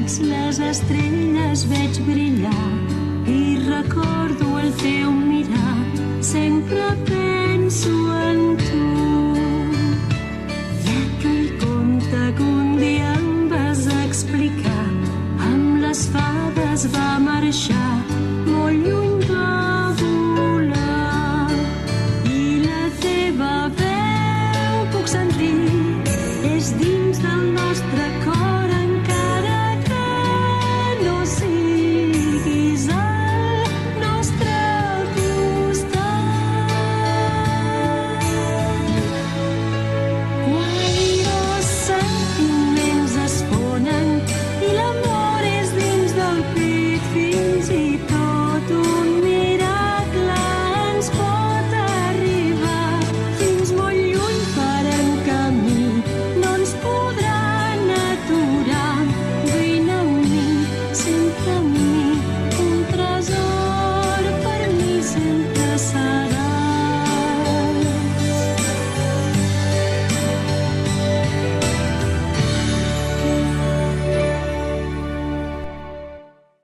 dins les estrelles veig brillar i recordo el teu mirar, sempre penso en tu. I aquell conte que un dia em vas explicar, amb les fades va marxar, molt lluny va volar. I la teva veu puc sentir, és dins del nostre cor, encara que no siguis al nostre costat. Quan dos sentiments es fonen i l'amor és dins del pit, fins i tot un miracle ens pot arribar. Fins molt lluny farem camí, no ens podran aturar. Vine amb mi, sempre amb